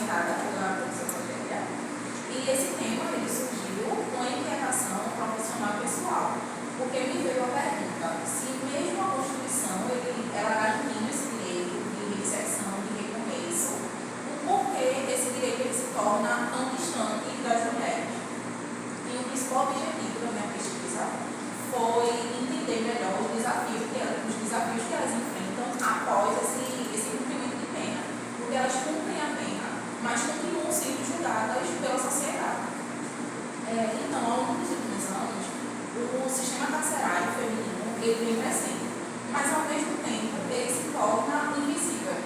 orientada pela professora Rogéria, e esse tema ele surgiu com a inquietação profissional e pessoal, porque me veio a pergunta se mesmo a Constituição ela garantindo esse direito de inserção, de recomeço, o porquê esse direito ele se torna tão distante das mulheres. E o principal objetivo da minha pesquisa foi entender melhor os desafios que elas enfrentam após esse cumprimento de pena, porque elas cumprem a pena, mas continuam sendo julgadas pela sociedade. Então, ao longo dos últimos anos, o sistema carcerário feminino ele vem crescendo, mas ao mesmo tempo ele se torna invisível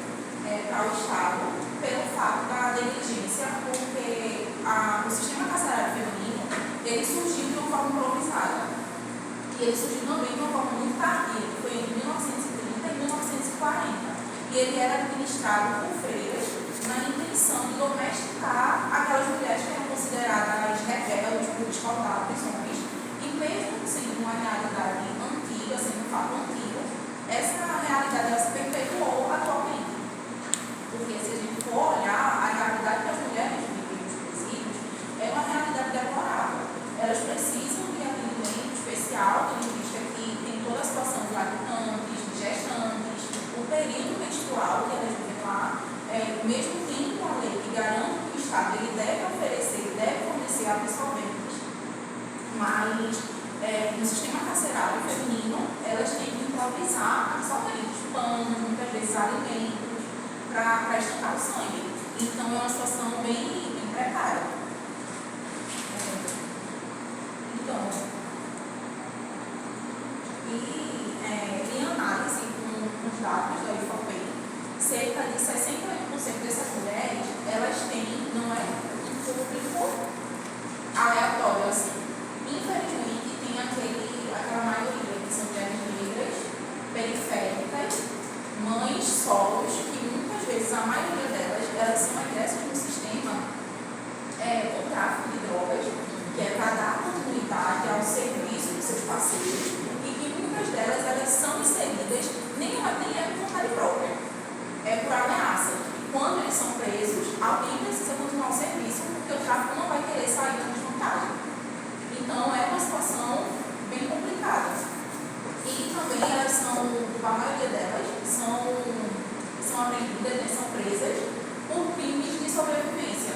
para o Estado pelo fato da negligência, porque o sistema carcerário feminino ele surgiu de uma forma improvisada. E ele surgiu também de uma forma muito tardia, que foi entre 1930 e 1940. E ele era administrado por freiras na intenção de domesticar aquelas mulheres que eram consideradas rebeldes por descaldar prisões. E mesmo sendo uma realidade antiga, sendo um fato antigo, essa realidade ela se perpetuou atualmente. Porque se a gente for olhar, a realidade das mulheres vivem nos presídios é uma realidade deplorável. Elas precisam de atendimento especial, tendo em vista que tem toda a situação de lactantes, de gestantes, o período menstrual que elas vivem lá, mesmo tendo uma lei que garante que o Estado ele deve oferecer, deve fornecer absorventes, mas no sistema carcerário feminino, elas têm que improvisar absorventes, panos, muitas vezes alimentos, para estancar o sangue. Então é uma situação bem precária. Em análise com os dados da IFOP, cerca de 68% dessas mulheres, elas têm, não é um público aleatório, assim. Infelizmente, tem aquela maioria que são mulheres negras, periféricas, mães solos, que muitas vezes, a maioria delas, elas são ingressas no sistema do tráfico de drogas, que é para dar continuidade ao serviço dos seus parceiros, e que muitas delas elas são inseridas, nem é por vontade própria, é por ameaça. E quando eles são presos, alguém precisa continuar o serviço, porque o tráfico não vai querer sair da desvantagem. Então é uma situação bem complicada. E também elas a maioria delas são apreendidas, são presas por crimes de sobrevivência,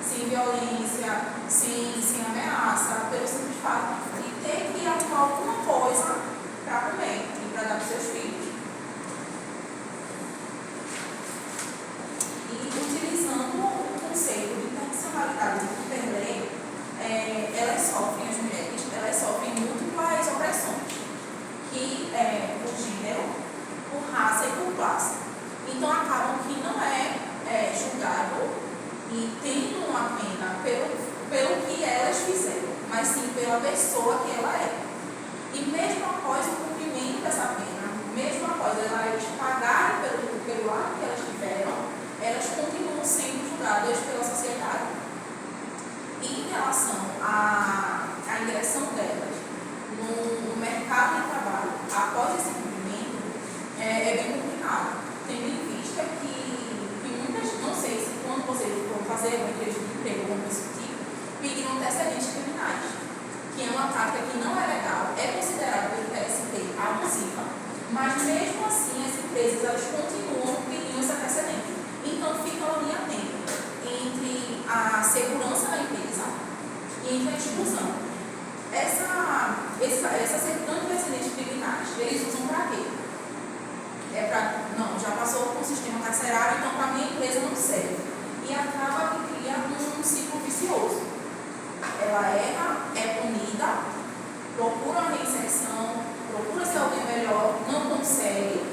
sem violência, sem ameaça, pelo simples fato de ter que arrumar alguma coisa para comer e para dar para os seus filhos. E utilizando o conceito de intencionalidade do Kimberley, as mulheres, elas sofrem múltiplas opressões, que por gênero, por raça e por classe. Então acabam que não é julgado e tendo uma pena pelo que elas fizeram, mas sim pela pessoa que ela é. E mesmo após o cumprimento dessa pena, mesmo após elas pagarem pelo ato que elas tiveram, elas continuam sendo julgadas pela sociedade. E em relação à ingressão delas no mercado de trabalho após esse cumprimento, é bem complicado, tendo em vista que muitas, não sei se quando vocês vão fazer uma entrevista de emprego ou algum desse tipo, pediram antecedentes criminais, que é uma prática que não é legal, é considerada pelo TST abusiva, mas mesmo assim as empresas elas continuam pedindo esse antecedente. Então fica uma linha tênue entre a segurança da empresa e entre a exclusão. Essa certidão de antecedentes criminais, eles usam para quê? Não, já passou com o sistema carcerário, então para minha empresa não serve. E acaba que cria um ciclo vicioso. Ela erra, é punida, procura uma reinserção, procura ser alguém melhor, não consegue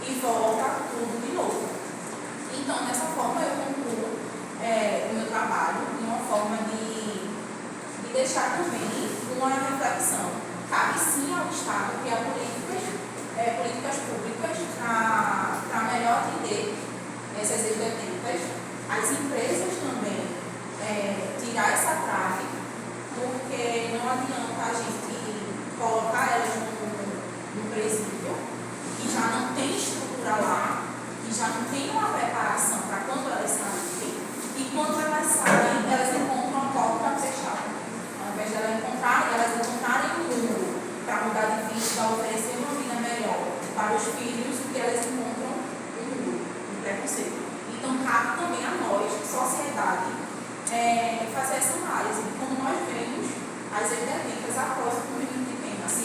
e volta tudo de novo. Então, dessa forma, eu concluo o meu trabalho de uma forma de deixar também uma reflexão. Cabe sim ao Estado criar políticas públicas para melhor atender essas ex-detentas, as empresas também tirar essa trave, porque não adianta a gente colocar elas no presídio, que já não tem estrutura lá, que já não tem uma preparação para quando elas saírem, para os filhos o que elas encontram no preconceito. Então, cabe também a nós, sociedade, fazer essa análise de como nós vemos as epidemias após o cumprimento de pena. Assim,